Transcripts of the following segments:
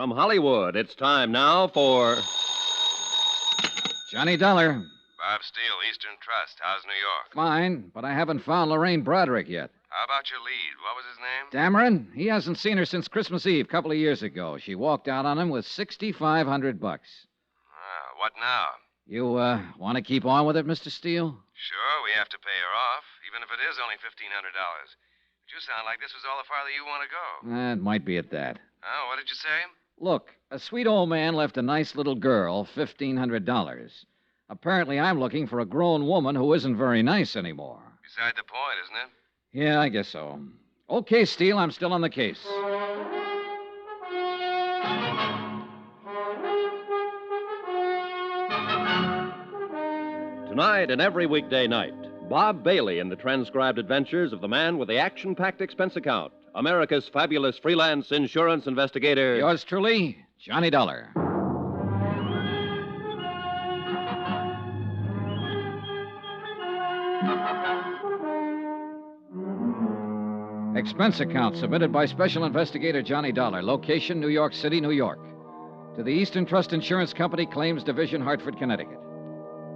From Hollywood, it's time now for... Johnny Dollar. Bob Steele, Eastern Trust. How's New York? Fine, but I haven't found Lorraine Broderick yet. How about your lead? What was his name? Dameron? He hasn't seen her since Christmas Eve, a couple of years ago. She walked out on him with $6,500. What now? You, want to keep on with it, Mr. Steele? Sure, we have to pay her off, even if it is only $1,500. But you sound like this was all the farther you want to go. It might be at that. Oh, what did you say? Look, a sweet old man left a nice little girl $1,500. Apparently, I'm looking for a grown woman who isn't very nice anymore. Beside the point, isn't it? Yeah, I guess so. Okay, Steele, I'm still on the case. Tonight and every weekday night, Bob Bailey in the transcribed adventures of the man with the action-packed expense account, America's fabulous freelance insurance investigator. Yours truly, Johnny Dollar. Expense account submitted by Special Investigator Johnny Dollar. Location, New York City, New York. To the Eastern Trust Insurance Company, Claims Division, Hartford, Connecticut.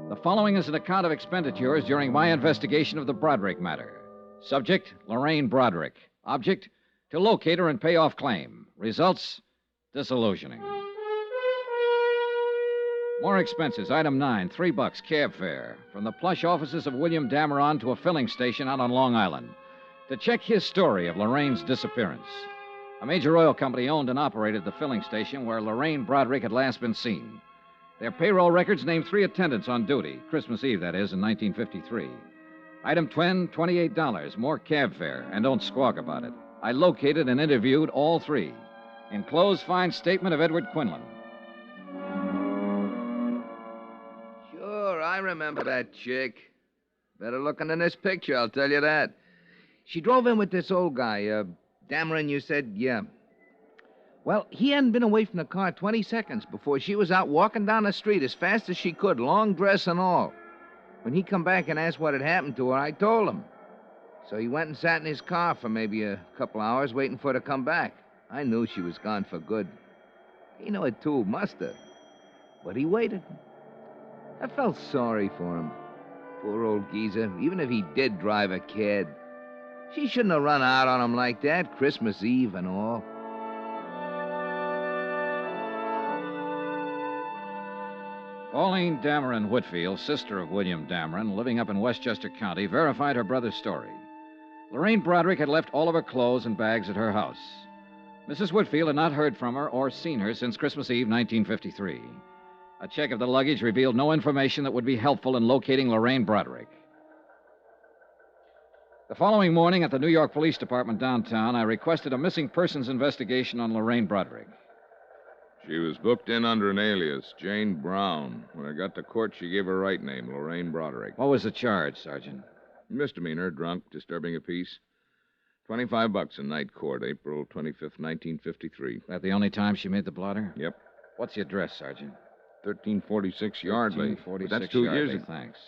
The following is an account of expenditures during my investigation of the Broderick matter. Subject, Lorraine Broderick. Object, to locate her and pay off claim. Results, disillusioning. More expenses. Item 9, $3, cab fare. From the plush offices of William Dameron to a filling station out on Long Island, to check his story of Lorraine's disappearance. A major oil company owned and operated the filling station where Lorraine Broderick had last been seen. Their payroll records named 3 attendants on duty, Christmas Eve, that is, in 1953. Item 10, $28, more cab fare, and don't squawk about it. I located and interviewed all 3. Enclosed fine statement of Edward Quinlan. Sure, I remember that chick. Better looking than this picture, I'll tell you that. She drove in with this old guy, Dameron, you said, yeah. Well, he hadn't been away from the car 20 seconds before she was out walking down the street as fast as she could, long dress and all. When he come back and asked what had happened to her, I told him. So he went and sat in his car for maybe a couple hours waiting for her to come back. I knew she was gone for good. He knew it too, must have. But he waited. I felt sorry for him. Poor old geezer, even if he did drive a kid. She shouldn't have run out on him like that, Christmas Eve and all. Pauline Dameron Whitfield, sister of William Dameron, living up in Westchester County, verified her brother's story. Lorraine Broderick had left all of her clothes and bags at her house. Mrs. Whitfield had not heard from her or seen her since Christmas Eve, 1953. A check of the luggage revealed no information that would be helpful in locating Lorraine Broderick. The following morning at the New York Police Department downtown, I requested a missing persons investigation on Lorraine Broderick. She was booked in under an alias, Jane Brown. When I got to court, she gave her right name, Lorraine Broderick. What was the charge, Sergeant? Misdemeanor, drunk, disturbing a peace. $25 in night court, April 25th, 1953. That the only time she made the blotter? Yep. What's the address, Sergeant? 1346 Yardley. 1346 That's 2 Yardley. years ago. Thanks.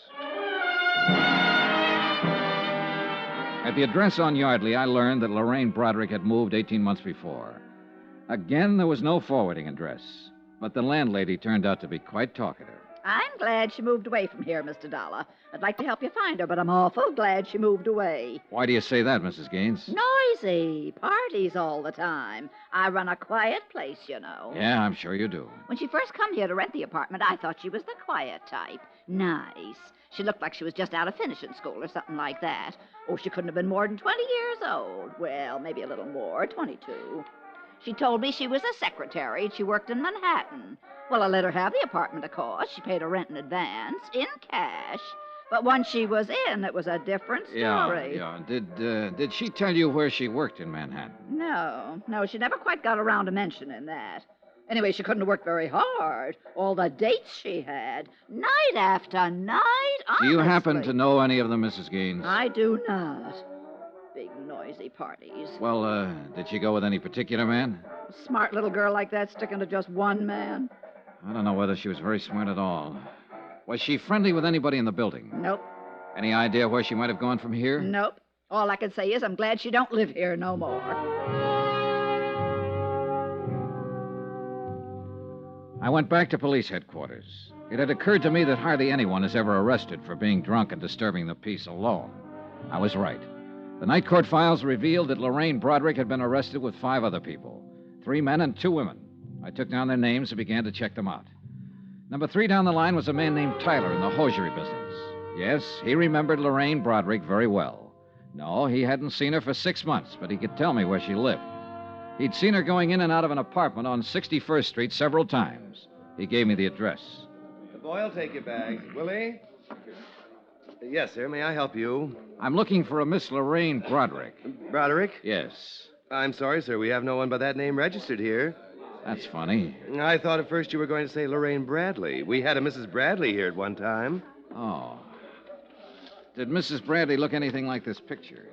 At the address on Yardley, I learned that Lorraine Broderick had moved 18 months before. Again, there was no forwarding address, but the landlady turned out to be quite talkative. I'm glad she moved away from here, Mr. Dollar. I'd like to help you find her, but I'm awful glad she moved away. Why do you say that, Mrs. Gaines? Noisy. Parties all the time. I run a quiet place, you know. Yeah, I'm sure you do. When she first come here to rent the apartment, I thought she was the quiet type. Nice. She looked like she was just out of finishing school or something like that. Oh, she couldn't have been more than 20 years old. Well, maybe a little more, 22. She told me she was a secretary and she worked in Manhattan. Well, I let her have the apartment, of course. She paid her rent in advance, in cash. But once she was in, it was a different story. Yeah. Did she tell you where she worked in Manhattan? No, she never quite got around to mentioning that. Anyway, she couldn't have worked very hard. All the dates she had, night after night, honestly. Do you happen to know any of them, Mrs. Gaines? I do not. Big, noisy parties. Well, did she go with any particular man? A smart little girl like that sticking to just one man? I don't know whether she was very smart at all. Was she friendly with anybody in the building? Nope. Any idea where she might have gone from here? Nope. All I can say is I'm glad she don't live here no more. I went back to police headquarters. It had occurred to me that hardly anyone is ever arrested for being drunk and disturbing the peace alone. I was right. The night court files revealed that Lorraine Broderick had been arrested with 5 other people, 3 men and 2 women. I took down their names and began to check them out. Number 3 down the line was a man named Tyler in the hosiery business. Yes, he remembered Lorraine Broderick very well. No, he hadn't seen her for 6 months, but he could tell me where she lived. He'd seen her going in and out of an apartment on 61st Street several times. He gave me the address. The boy will take your bags. Will he? Yes, sir. May I help you? I'm looking for a Miss Lorraine Broderick. Broderick? Yes. I'm sorry, sir. We have no one by that name registered here. That's funny. I thought at first you were going to say Lorraine Bradley. We had a Mrs. Bradley here at one time. Oh. Did Mrs. Bradley look anything like this picture?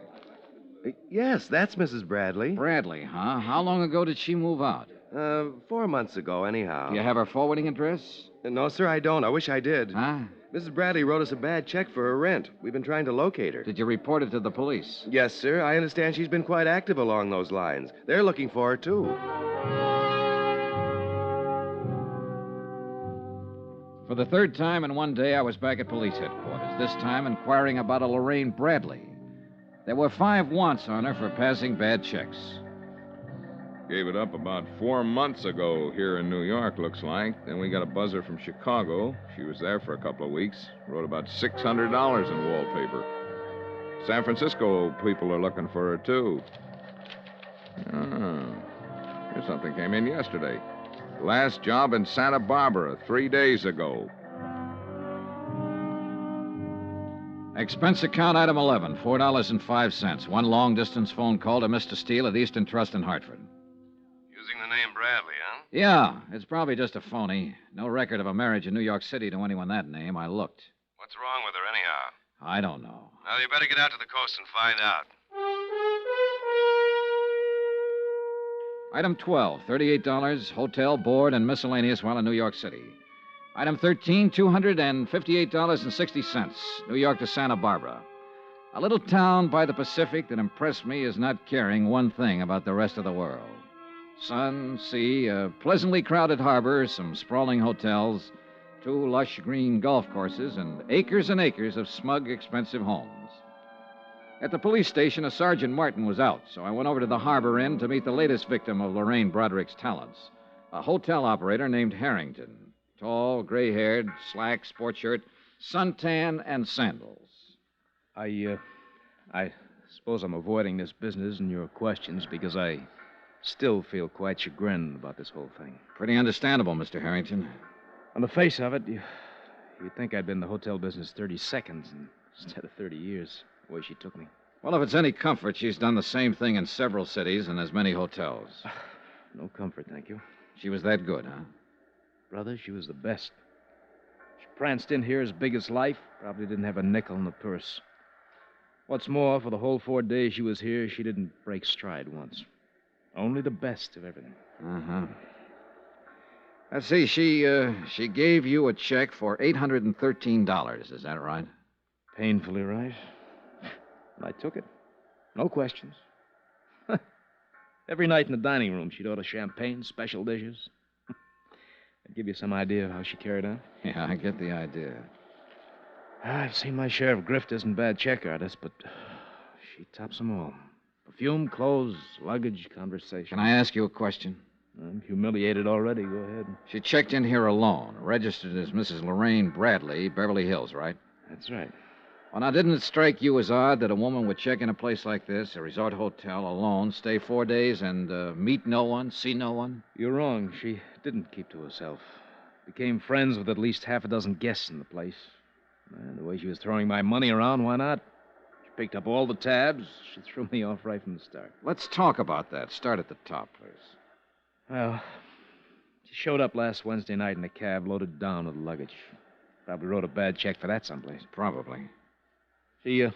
Yes, that's Mrs. Bradley. Bradley, huh? How long ago did she move out? 4 months ago, anyhow. Do you have her forwarding address? No, sir, I don't. I wish I did. Huh? Mrs. Bradley wrote us a bad check for her rent. We've been trying to locate her. Did you report it to the police? Yes, sir. I understand she's been quite active along those lines. They're looking for her, too. For the 3rd time in one day, I was back at police headquarters, this time inquiring about a Lorraine Bradley. There were 5 wants on her for passing bad checks. Gave it up about 4 months ago here in New York, looks like. Then we got a buzzer from Chicago. She was there for a couple of weeks. Wrote about $600 in wallpaper. San Francisco people are looking for her, too. Oh. Here's something came in yesterday. Last job in Santa Barbara 3 days ago. Expense account item 11, $4.05. 1 long-distance phone call to Mr. Steele at Eastern Trust in Hartford. Using the name Bradley, huh? Yeah, it's probably just a phony. No record of a marriage in New York City to anyone that name. I looked. What's wrong with her, anyhow? I don't know. Well, you better get out to the coast and find out. Item 12, $38, hotel, board, and miscellaneous while in New York City. Item 13, $258.60, New York to Santa Barbara. A little town by the Pacific that impressed me as not caring one thing about the rest of the world. Sun, sea, a pleasantly crowded harbor, some sprawling hotels, 2 lush green golf courses, and acres of smug, expensive homes. At the police station, a Sergeant Martin was out, so I went over to the Harbor Inn to meet the latest victim of Lorraine Broderick's talents, a hotel operator named Harrington. Tall, gray-haired, slack sport shirt, suntan, and sandals. I suppose I'm avoiding this business and your questions because I still feel quite chagrined about this whole thing. Pretty understandable, Mr. Harrington. On the face of it, you'd think I'd been in the hotel business 30 seconds instead of 30 years, the way she took me. Well, if it's any comfort, she's done the same thing in several cities and as many hotels. No comfort, thank you. She was that good, huh? Brother, she was the best. She pranced in here as big as life, probably didn't have a nickel in the purse. What's more, for the whole 4 days she was here, she didn't break stride once. Only the best of everything. Uh-huh. Let's see, she gave you a check for $813, is that right? Painfully right. And I took it. No questions. Every night in the dining room, she'd order champagne, special dishes. I'd give you some idea of how she carried on. Yeah, I get the idea. I've seen my share of grifters and bad check artists, but she tops them all. Perfume, clothes, luggage, conversation. Can I ask you a question? I'm humiliated already. Go ahead. She checked in here alone, registered as Mrs. Lorraine Bradley, Beverly Hills, right? That's right. Well, now, didn't it strike you as odd that a woman would check in a place like this, a resort hotel, alone, stay 4 days, and meet no one, see no one? You're wrong. She didn't keep to herself. Became friends with at least half a dozen guests in the place. And the way she was throwing my money around, why not? She picked up all the tabs. She threw me off right from the start. Let's talk about that. Start at the top, please. Well, she showed up last Wednesday night in a cab loaded down with luggage. Probably wrote a bad check for that someplace. Probably. She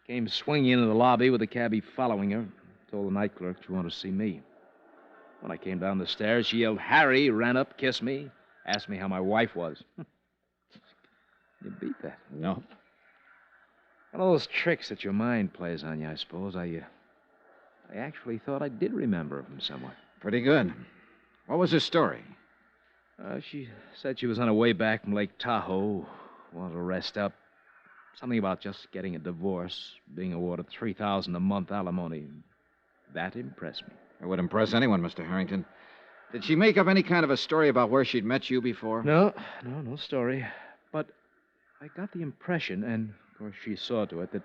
came swinging into the lobby with the cabbie following her. Told the night clerk she wanted to see me. When I came down the stairs, she yelled, "Harry," ran up, kissed me, asked me how my wife was. You beat that. No. One of those tricks that your mind plays on you, I suppose. I actually thought I did remember her from somewhere. Pretty good. What was her story? She said she was on her way back from Lake Tahoe, wanted to rest up. Something about just getting a divorce, being awarded $3,000 a month alimony. That impressed me. It would impress anyone, Mr. Harrington. Did she make up any kind of a story about where she'd met you before? No story. But I got the impression, and of course she saw to it, that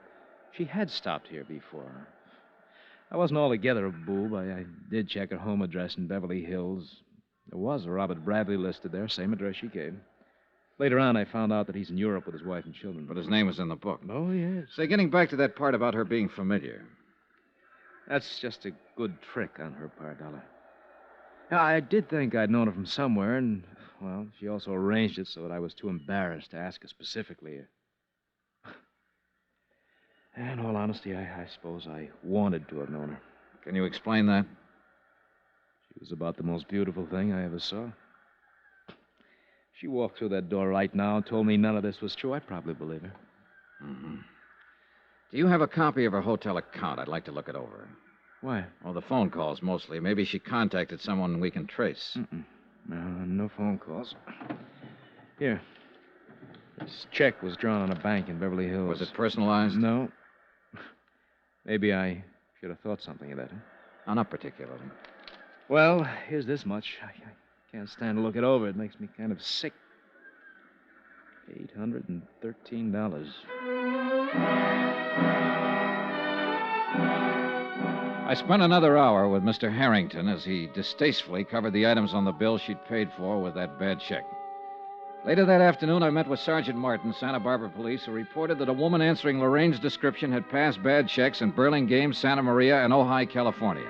she had stopped here before. I wasn't altogether a boob. I did check her home address in Beverly Hills. There was a Robert Bradley listed there, same address she gave. Later on, I found out that he's in Europe with his wife and children. But his name was in the book. Oh, yes. Say, getting back to that part about her being familiar. That's just a good trick on her part, Dollar. Yeah, I did think I'd known her from somewhere, and, well, she also arranged it so that I was too embarrassed to ask her specifically. In all honesty, I suppose I wanted to have known her. Can you explain that? She was about the most beautiful thing I ever saw. She walked through that door right now and told me none of this was true. I'd probably believe her. Mm-hmm. Do you have a copy of her hotel account? I'd like to look it over. Why? Oh, the phone calls mostly. Maybe she contacted someone we can trace. No phone calls. Here. This check was drawn on a bank in Beverly Hills. Was it personalized? No. Maybe I should have thought something of that. Huh? Oh, not particularly. Well, here's this much. I can't stand to look it over. It makes me kind of sick. $813. I spent another hour with Mr. Harrington as he distastefully covered the items on the bill she'd paid for with that bad check. Later that afternoon, I met with Sergeant Martin, Santa Barbara Police, who reported that a woman answering Lorraine's description had passed bad checks in Burlingame, Santa Maria, and Ojai, California.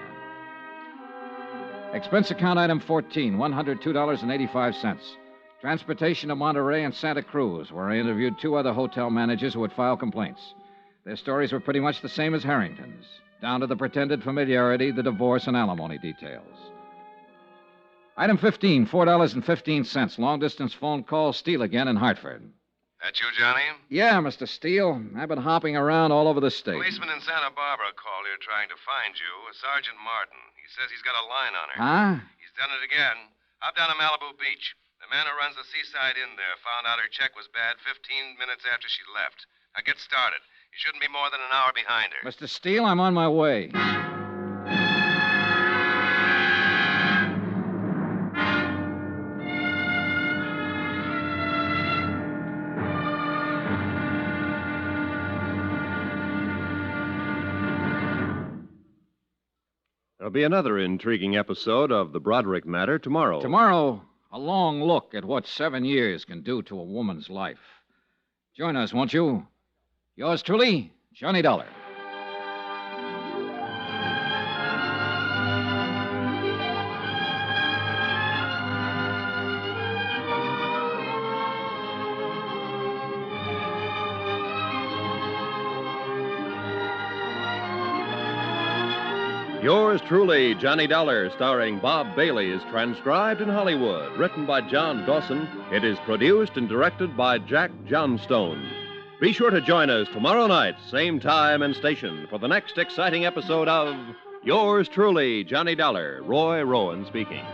Expense account item 14, $102.85. Transportation to Monterey and Santa Cruz, where I interviewed two other hotel managers who had filed complaints. Their stories were pretty much the same as Harrington's, down to the pretended familiarity, the divorce, and alimony details. Item 15, $4.15. Long-distance phone call, Steele again in Hartford. That you, Johnny? Yeah, Mr. Steele. I've been hopping around all over the state. Policeman in Santa Barbara called here trying to find you, Sergeant Martin. He says he's got a line on her. Huh? He's done it again. Up down to Malibu Beach. The man who runs the seaside inn there found out her check was bad 15 minutes after she left. Now get started. You shouldn't be more than an hour behind her. Mr. Steele, I'm on my way. There'll be another intriguing episode of the Broderick matter tomorrow. Tomorrow, a long look at what 7 years can do to a woman's life. Join us, won't you? Yours truly, Johnny Dollar. Yours truly, Johnny Dollar, starring Bob Bailey, is transcribed in Hollywood. Written by John Dawson, it is produced and directed by Jack Johnstone. Be sure to join us tomorrow night, same time and station, for the next exciting episode of Yours truly, Johnny Dollar. Roy Rowan speaking.